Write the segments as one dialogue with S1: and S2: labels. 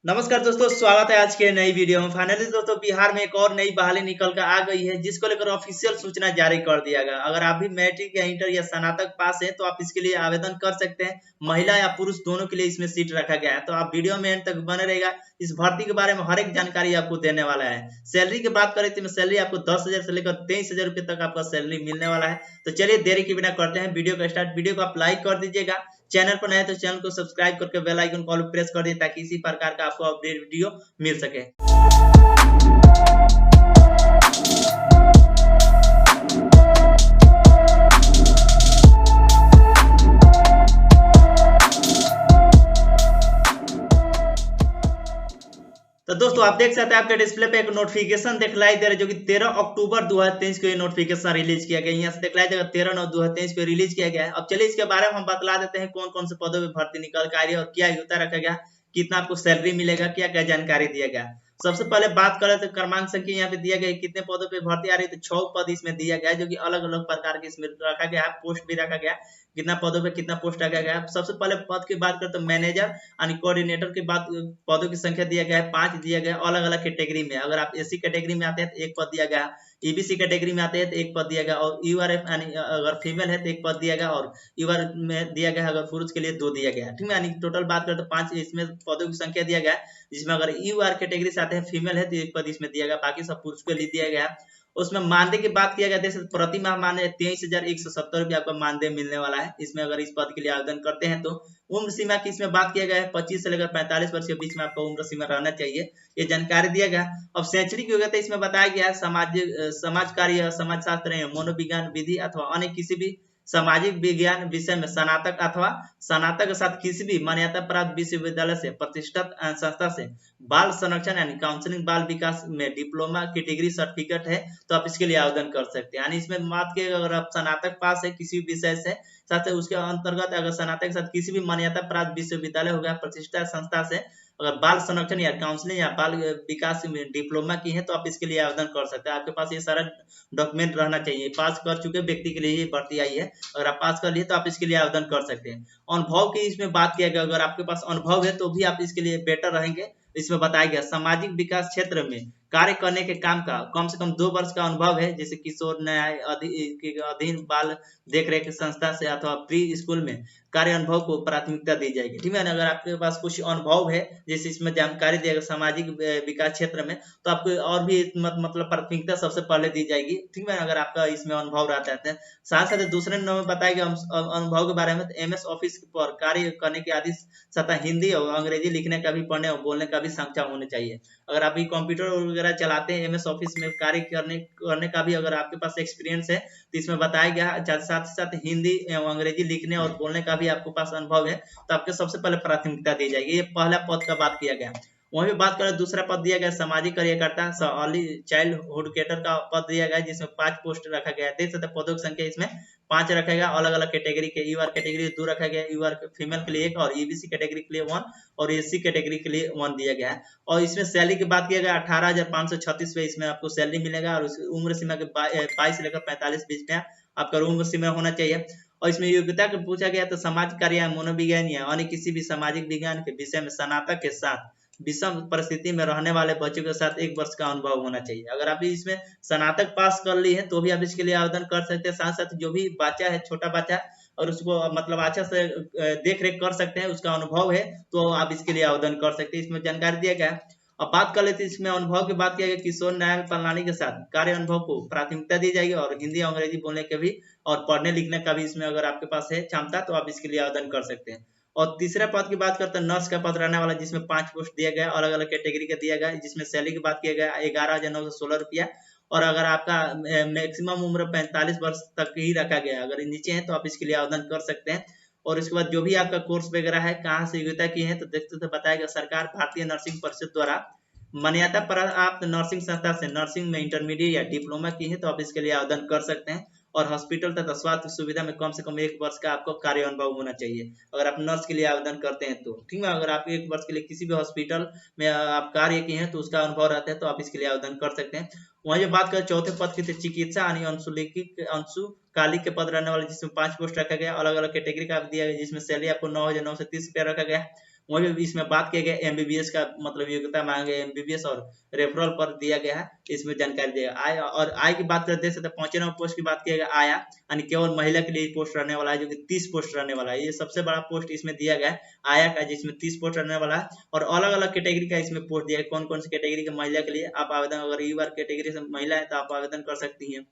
S1: नमस्कार दोस्तों, स्वागत है आज के नई वीडियो में। फाइनली दोस्तों बिहार में एक और नई बहाली निकल कर आ गई है, जिसको लेकर ऑफिशियल सूचना जारी कर दिया गया। अगर आप भी मैट्रिक या इंटर या स्नातक पास है तो आप इसके लिए आवेदन कर सकते हैं। महिला या पुरुष दोनों के लिए इसमें सीट रखा गया है। तो आप वीडियो में एंड तक बने रहेगा। इस भर्ती के बारे में हर एक जानकारी आपको देने वाला है। सैलरी की बात करें तो सैलरी आपको 10,000 से लेकर 23,000 रुपए तक आपका सैलरी मिलने वाला है। तो चलिए देरी के बिना करते हैं वीडियो का स्टार्ट। वीडियो को आप लाइक कर दीजिएगा, चैनल पर नए तो चैनल को सब्सक्राइब करके बेल आइकन कॉल प्रेस कर दिए ताकि इसी प्रकार का आपको अपडेट वीडियो मिल सके। तो दोस्तों आप देख सकते हैं आपके डिस्प्ले पे एक नोटिफिकेशन दिखलाई दे रहा है, जो कि 13 अक्टूबर 2023 को ये नोटिफिकेशन रिलीज किया गया। यहाँ से दिखलाई देगा 13/9/2023 को रिलीज किया गया है। अब चलिए इसके बारे में हम बतला देते हैं कौन कौन से पदों पर भर्ती निकल कर आ रही है और क्या योग्यता रखा गया, कितना आपको सैलरी मिलेगा, क्या क्या जानकारी दिया गया। सबसे पहले बात करें तो क्रमांक संख्या यहाँ पे दिया गया कितने पदों पे भर्ती आ रही है। तो 6 पद इसमें दिया गया है, जो कि अलग अलग प्रकार के इसमें रखा गया है। पोस्ट भी रखा गया, कितना पदों पे कितना पोस्ट रखा गया है। सबसे पहले पद की बात करें तो मैनेजर यानी कोऑर्डिनेटर की बात, पदों की संख्या दिया गया है 5 दिया गया अलग अलग कैटेगरी में। अगर आप एससी कैटेगरी में आते हैं तो एक पद दिया गया, ईबीसी कैटेगरी में आते हैं तो एक पद दिया गया, और यूआरएफ यानी अगर फीमेल है तो एक पद दिया गया, और यूआर में दिया गया अगर पुरुष के लिए 2 दिया गया। ठीक है, यानी टोटल बात करें तो 5 इसमें पदों की संख्या दिया गया है, जिसमें अगर यूआर कैटेगरी से आते हैं फीमेल है तो एक पद इसमें दिया गया, बाकी सब पुरुष के लिए दिया गया। उसमें मानदेय की बात किया गया जैसे प्रति माह मानदेय 23,170 रुपये आपका मानदेय मिलने वाला है इसमें, अगर इस पद के लिए आवेदन करते हैं तो। उम्र सीमा की इसमें बात किया गया है 25 से लेकर 45 वर्ष के बीच में आपका उम्र सीमा रहना चाहिए, ये जानकारी दिया गया। अब शैक्षणिक योग्यता इसमें बताया गया है समाज कार्य, समाज शास्त्र, मनोविज्ञान, विधि अथवा अन्य किसी भी सामाजिक विज्ञान विषय में स्नातक अथवा स्नातक के साथ किसी भी मान्यता प्राप्त विश्वविद्यालय से प्रतिष्ठित संस्था से बाल संरक्षण यानी काउंसलिंग बाल विकास में डिप्लोमा की डिग्री सर्टिफिकेट है तो आप इसके लिए आवेदन कर सकते हैं। यानी इसमें बात की अगर आप स्नातक पास है किसी भी विषय से, साथ ही उसके अंतर्गत अगर स्नातक के साथ किसी भी मान्यता प्राप्त विश्वविद्यालय हो गया, प्रतिष्ठित संस्था से अगर बाल संरक्षण या काउंसलिंग या बाल विकास में डिप्लोमा की है तो आप इसके लिए आवेदन कर सकते हैं। आपके पास ये सारा डॉक्यूमेंट रहना चाहिए। पास कर चुके व्यक्ति के लिए ये भर्ती आई है, अगर आप पास कर लिए तो आप इसके लिए आवेदन कर सकते हैं। अनुभव की इसमें बात किया गया, अगर आपके पास अनुभव है तो भी आप इसके लिए बेटर रहेंगे। इसमें बताया गया सामाजिक विकास क्षेत्र में कार्य करने के काम का कम से कम 2 वर्ष का अनुभव है, जैसे किशोर न्याय के अधीन बाल देख रेख संस्था से अथवा प्री स्कूल में कार्य अनुभव को प्राथमिकता दी जाएगी। ठीक है ना, अगर आपके पास कुछ अनुभव है जैसे इसमें जानकारी देगा सामाजिक विकास क्षेत्र में तो आपको और भी मतलब प्राथमिकता सबसे पहले दी जाएगी। ठीक है, अगर आपका इसमें अनुभव रहता है। साथ साथ दूसरे नंबर में बताया गया अनुभव के बारे में, एमएस ऑफिस पर कार्य करने की आदि सतह हिंदी और अंग्रेजी लिखने का भी, पढ़ने और बोलने का भी सक्षम होने चाहिए। अगर आप कंप्यूटर वगैरह चलाते हैं, एमएस ऑफिस में कार्य करने का भी अगर आपके पास एक्सपीरियंस है तो इसमें बताया गया। साथ ही साथ हिंदी एवं अंग्रेजी लिखने और बोलने का भी आपके पास अनुभव है तो आपको सबसे पहले प्राथमिकता दी जाएगी। ये पहला पद का बात किया गया। वहीं बात करें दूसरा पद दिया गया सामाजिक कार्यकर्ता अर्ली चाइल्ड एजुकेटर का पद दिया गया, जिसमें 5 पोस्ट रखा गया है। देख सकते पदों की संख्या इसमें 5 रखा गया, अलग अलग कैटेगरी के। यूआर कैटेगरी 2 रखा गया, यूआर फीमेल के लिए 1 और ईबीसी कैटेगरी के लिए 1 और एससी कैटेगरी के लिए 1 दिया गया है। और इसमें सैलरी की बात किया गया 18,536 पे इसमें आपको सैलरी मिलेगा, और उम्र सीमा के 22 से लेकर 45 बीच में आपका उम्र सीमा होना चाहिए। और इसमें योग्यता को पूछा गया तो समाज कार्य, मनोविज्ञान या अन्य किसी भी सामाजिक विज्ञान के विषय में स्नातक के साथ विषम परिस्थिति में रहने वाले बच्चों के साथ 1 वर्ष का अनुभव होना चाहिए। अगर आप इसमें स्नातक पास कर ली है तो भी आप इसके लिए आवेदन कर सकते हैं। साथ साथ जो भी बच्चा है, छोटा बच्चा, और उसको मतलब अच्छा से देख रेख कर सकते हैं, उसका अनुभव है तो आप इसके लिए आवेदन कर सकते हैं। इसमें जानकारी दिया गया है। अब बात कर लेते हैं इसमें अनुभव की बात किया गया, किशोर न्याय प्रणाली के साथ कार्य अनुभव को प्राथमिकता दी जाएगी, और हिंदी अंग्रेजी बोलने के भी और पढ़ने लिखने का भी इसमें अगर आपके पास है क्षमता तो आप इसके लिए आवेदन कर सकते हैं। और तीसरा पद की बात करते हैं नर्स का पद रहने वाला, जिसमें 5 पोस्ट दिया गया, अलग अलग कैटेगरी का दिया गया, जिसमें सैलरी की बात किया गया 11,916 रुपया। और अगर आपका मैक्सिमम उम्र 45 वर्ष तक ही रखा गया, अगर नीचे है तो आप इसके लिए आवेदन कर सकते हैं। और इसके बाद जो भी आपका कोर्स वगैरह है, कहाँ से योग्यता की है तो देखते थे बताएगा सरकार भारतीय नर्सिंग परिषद द्वारा मान्यता प्राप्त नर्सिंग संस्था से नर्सिंग में इंटरमीडिएट या डिप्लोमा की है तो आप इसके लिए आवेदन कर सकते हैं। और हॉस्पिटल तथा स्वास्थ्य सुविधा में कम से कम 1 वर्ष का आपको कार्य अनुभव होना चाहिए, अगर आप नर्स के लिए आवेदन करते हैं तो। ठीक है, अगर आप 1 वर्ष के लिए किसी भी हॉस्पिटल में आप कार्य किए हैं तो उसका अनुभव रहता है तो आप इसके लिए आवेदन कर सकते हैं। वहीं जो बात करें चौथे पद की, चिकित्सा यानी अंशुकालिक के पद रहने वाले, जिसमें 5 पोस्ट रखा गया, अलग अलग कैटेगरी का दिया गया, जिसमें सैलरी आपको 9,930 रुपया रखा गया। वहीं भी इसमें बात किया गया एमबीबीएस का मतलब योग्यता मांगे एमबीबीएस और रेफरल पर दिया गया है, इसमें जानकारी दिया आय और आय की बात करते हैं 5 नंबर पोस्ट की बात किया गया आया, यानी केवल महिला के लिए पोस्ट रहने वाला है जो कि 30 पोस्ट रहने वाला है। ये सबसे बड़ा पोस्ट इसमें दिया गया है आया का, जिसमें 30 पोस्ट रहने वाला है और अलग अलग कैटेगरी का इसमें पोस्ट दिया है। कौन कौन सी कैटेगरी के महिला के लिए आप आवेदन, अगर ई कैटेगरी से महिला है तो आप आवेदन कर सकती हैं।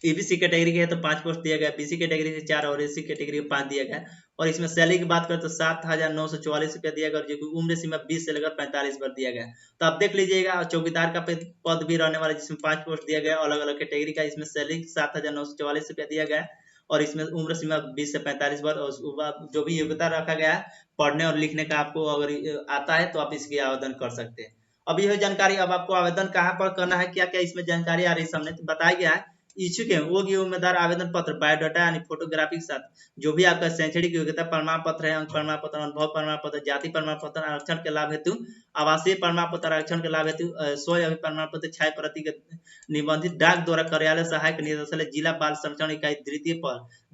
S1: ईबीसी कैटेगरी के है तो 5 पोस्ट दिया गया, बीसी कैटेगरी से 4 और एससी कैटेगरी में 5 दिया गया। और इसमें सैलरी की बात करें तो 7,944 रुपया दिया गया, जो कि उम्र सीमा 20 से लेकर 45 वर्ष दिया गया। तो आप देख लीजिएगा चौकीदार का पद भी रहने वाला जिसमें 5 पोस्ट दिया गया अलग अलग कैटेगरी का। इसमें सैलरी 7,944 रुपया दिया गया और इसमें उम्र सीमा 20 से 45 वर्ष और उसके बाद जो भी योग्यता रखा गया है पढ़ने और लिखने का, आपको अगर आता है तो आप इसके आवेदन कर सकते हैं। अब यह जानकारी, अब आपको आवेदन कहाँ पर करना है, क्या क्या इसमें जानकारी आ रही है सामने, तो बताया गया है इच्छुक है वो उम्मीदवार आवेदन पत्र, बायोडाटा यानी फोटोग्राफी के साथ जो भी आपका शैक्षणिक योग्यता प्रमाण पत्र है, अंक प्रमाण पत्र, अनुभव प्रमाण पत्र, जाति प्रमाण पत्र, आरक्षण के लाभ हेतु आवासीय प्रमाण पत्र, आरक्षण के लाभ हेतु स्वयं प्रमाण पत्र, छाया प्रति के निबंधित डाक द्वारा कार्यालय सहायक निदेशालय जिला बाल संरक्षण इकाई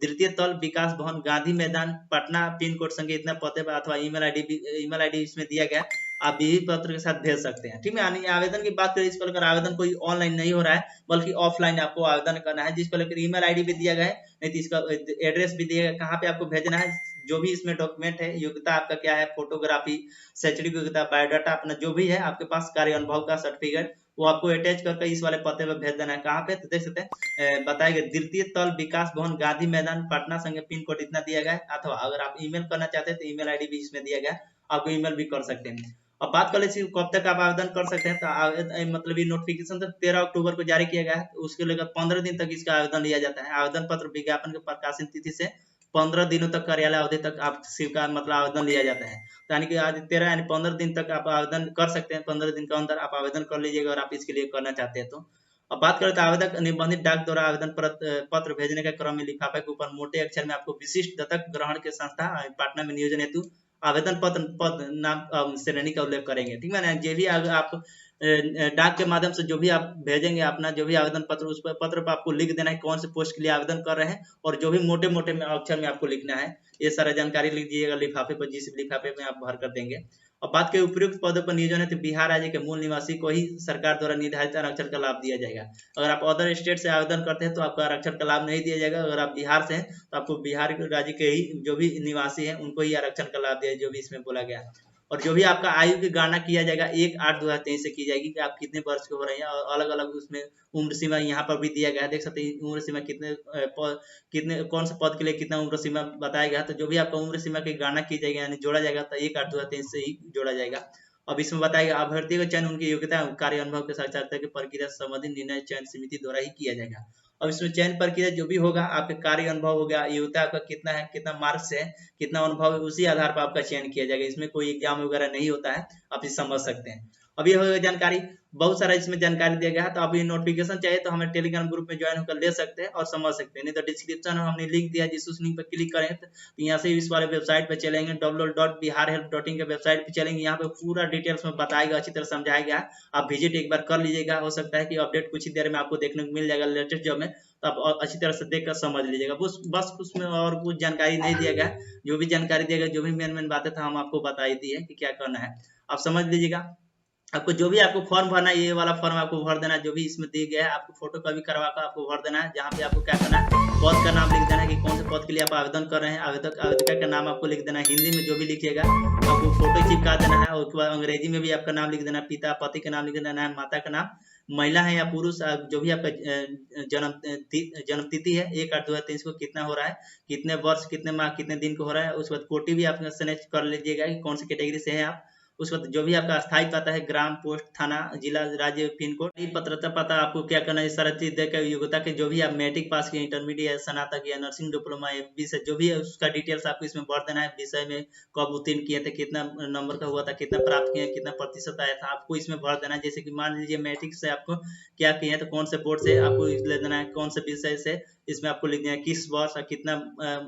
S1: द्वितीय तल विकास भवन गांधी मैदान पटना पिन कोड संख्या इतना पते पर अथवा ईमेल आईडी इसमें दिया गया, आप भी पत्र के साथ भेज सकते हैं। ठीक है, यानी आवेदन की बात करें इस पर अगर आवेदन कोई ऑनलाइन नहीं हो रहा है बल्कि ऑफलाइन आपको आवेदन करना है, जिस पर लेकर ईमेल आईडी भी दिया गया है, नहीं तो इसका एड्रेस भी दिया गया कहाँ पे आपको भेजना है। जो भी इसमें डॉक्यूमेंट है, योग्यता आपका क्या है, फोटोग्राफी, शैक्षणिक योग्यता, बायोडाटा, अपना जो भी है आपके पास कार्य अनुभव का सर्टिफिकेट, वो आपको अटैच करके इस वाले पते पे भेज देना है। कहाँ पे, तो देख सकते हैं बताएगा द्वितीय तल विकास भवन गांधी मैदान पटना संख्या पिन कोड इतना दिया गया है। अथवा अगर आप ईमेल करना चाहते हैं तो ईमेल आईडी भी इसमें दिया गया है, आपको ईमेल भी कर सकते हैं। अब बात कर लेते कब तक आप आवेदन कर सकते हैं, तो मतलब ये नोटिफिकेशन तो 13 अक्टूबर को जारी किया गया है, उसके लेकर 15 दिन तक इसका आवेदन लिया जाता है। आवेदन पत्र विज्ञापन के प्रकाशन तिथि से 15 दिनों तक कार्यालय अवधि तक आप का मतलब आवेदन लिया जाता है। तो यानी कि आज 13 यानी 15 दिन तक आप आवेदन कर सकते हैं। 15 दिन के अंदर आप आवेदन कर लीजिएगा अगर आप इसके लिए करना चाहते हैं तो। अब बात करें तो आवेदक निबंधित डाक द्वारा आवेदन पत्र भेजने के क्रम में लिफाफे के ऊपर मोटे अक्षर में आपको विशिष्ट दत्तक ग्रहण के संस्था पटना में नियोजन हेतु आवेदन पत्र पद नाम श्रेणी का उल्लेख करेंगे। ठीक है ना, जो भी आप डाक के माध्यम से जो भी आप भेजेंगे अपना जो भी आवेदन पत्र, उस पत्र पर आपको लिख देना है कौन से पोस्ट के लिए आवेदन कर रहे हैं और जो भी मोटे मोटे अक्षर में आपको लिखना है, ये सारा जानकारी लिख दीजिएगा लिफाफे पर, जिस लिफाफे में आप भर कर देंगे। और बात के उपयुक्त पदों पर नियोजन है तो बिहार राज्य के मूल निवासी को ही सरकार द्वारा निर्धारित आरक्षण का लाभ दिया जाएगा। अगर आप अदर स्टेट से आवेदन करते हैं तो आपको आरक्षण का लाभ नहीं दिया जाएगा। अगर आप बिहार से हैं तो आपको बिहार राज्य के ही जो भी निवासी हैं उनको ही आरक्षण का लाभ दिया, जो भी इसमें बोला गया। और जो भी आपका आयु की गणना किया जाएगा 1/8/2023 से की जाएगी कि आप कितने वर्ष के हो रहे हैं, और अलग अलग उसमें उम्र सीमा यहाँ पर भी दिया गया है। देख सकते हैं उम्र सीमा कितने कौन से पद के लिए कितना उम्र सीमा बताया गया। तो जो भी आपका उम्र सीमा की गणना की जाएगी यानी जोड़ा जाएगा तो 1/8/2023 से ही जोड़ा जाएगा। अब इसमें बताएगा अभ्यर्थी का चयन उनकी योग्यता कार्य अनुभव के साक्षात्कार की प्रक्रिया संबंधी निर्णय चयन समिति द्वारा ही किया जाएगा। अब इसमें चयन प्रक्रिया जो भी होगा, आपके कार्य अनुभव हो गया, योग्यता आपका कितना है, कितना मार्क्स है, कितना अनुभव है, उसी आधार पर आपका चयन किया जाएगा। इसमें कोई एग्जाम वगैरह नहीं होता है, आप इसे समझ सकते हैं। अब ये होगा जानकारी, बहुत सारा इसमें जानकारी दिया गया है। तो अब ये नोटिफिकेशन चाहिए तो हमें टेलीग्राम ग्रुप में ज्वाइन होकर ले सकते हैं और समझ सकते हैं, नहीं तो डिस्क्रिप्शन में हमने लिंक दिया, जिस उस लिंक पर क्लिक करें तो यहाँ से इस वाले वेबसाइट पे चलेंगे, www.biharhelp.in के वेबसाइट पे चलेंगे। यहाँ पे पूरा डिटेल्स में बताएगा, अच्छी तरह समझाया गया। आप विजिट एक बार कर लीजिएगा, हो सकता है कि अपडेट कुछ ही देर में आपको देखने को मिल जाएगा लेटेस्ट जॉब में, तो आप अच्छी तरह से देख कर समझ लीजिएगा। बस उसमें और कुछ जानकारी नहीं दिया गया, जो भी जानकारी दिया गया, जो भी मेन बातें था हम आपको बता ही दी है कि क्या करना है, आप समझ लीजिएगा। आपको जो भी आपको फॉर्म भरना है, ये वाला फॉर्म आपको भर देना है, जो भी इसमें दिया गया है आपको फोटो कॉपी करवा कर आपको भर देना है। जहाँ पे आपको क्या करना है, पद का नाम लिख देना है कि कौन से पद के लिए आप आवेदन कर रहे हैं, आवेदक का नाम आपको लिख देना है, हिंदी में जो भी लिखिएगा आपको फोटो चिपका देना है। और उसके बाद अंग्रेजी में भी आपका नाम लिख देना है, पिता पति का नाम लिख देना है, माता का नाम, महिला है या पुरुष, जो भी आपका जन्म तिथि है 1/8/2023 को कितना हो रहा है, कितने वर्ष, कितने माह, कितने दिन को हो रहा है। उसके बाद कोटि भी आप सेलेक्ट कर लीजिएगा कि कौन सी कैटेगरी से है आप। उसके बाद जो भी आपका स्थायी पता है, ग्राम, पोस्ट, थाना, जिला, राज्य, पिन कोड, पात्रता पता आपको क्या करना है, सारा चीज देकर योग्यता के जो भी आप मैट्रिक पास किए, इंटरमीडिएट, स्नातक या नर्सिंग डिप्लोमा, एमबी से जो भी है उसका डिटेल्स आपको इसमें भर देना है। विषय में कब उत्तीर्ण किए थे, कितना नंबर का हुआ था, कितना प्राप्त किए, कितना प्रतिशत आया था, आपको इसमें भर देना है। जैसे कि मान लीजिए मैट्रिक से आपको क्या किए तो कौन से बोर्ड से आपको ले देना है, कौन से विषय से, इसमें आपको लिख देना है किस वर्ष और कितना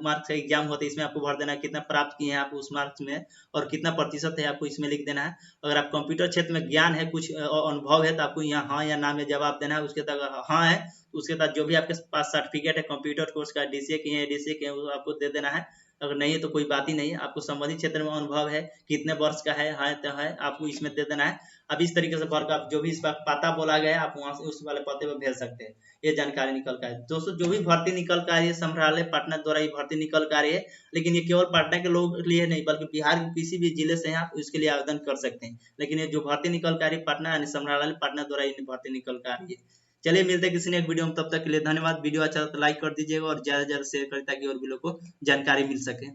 S1: मार्क्स का एग्जाम होता है, इसमें आपको भर देना है कितना प्राप्त किए हैं आप उस मार्क्स में और कितना प्रतिशत है, आपको इसमें लिख देना है। अगर आप कंप्यूटर क्षेत्र में ज्ञान है, कुछ अनुभव है, तो आपको यहाँ हाँ या ना में जवाब देना है। उसके बाद हाँ है, उसके बाद जो भी आपके पास सर्टिफिकेट है कंप्यूटर कोर्स का, डीसीए किए हैं, डीसीए किए हैं, वो आपको दे देना है। अगर नहीं है तो कोई बात ही नहीं है। आपको संबंधित क्षेत्र में अनुभव है, कितने वर्ष का है तो है, आपको इसमें दे देना है। अब इस तरीके से भर कर आप जो भी इस पर पता बोला गया है आप वहां से उस वाले पते पर भेज सकते हैं। ये जानकारी निकल कर है दोस्तों। जो भी भर्ती निकल कर आ रही है संग्रहालय पटना द्वारा ये भर्ती निकल कर आ रही है, लेकिन ये केवल पटना के लोगों के लिए नहीं बल्कि बिहार के किसी भी जिले से हैं आप इसके लिए आवेदन कर सकते हैं। लेकिन ये जो भर्ती निकल कर आ रही है पटना यानी संग्रहालय पटना द्वारा ये भर्ती निकल कर आ रही है। चलिए मिलते हैं किसी ने एक वीडियो में, तब तक के लिए धन्यवाद। वीडियो अच्छा तो लाइक कर दीजिएगा और ज्यादा से ज्यादा शेयर करें ताकि और भी लोग को जानकारी मिल सके।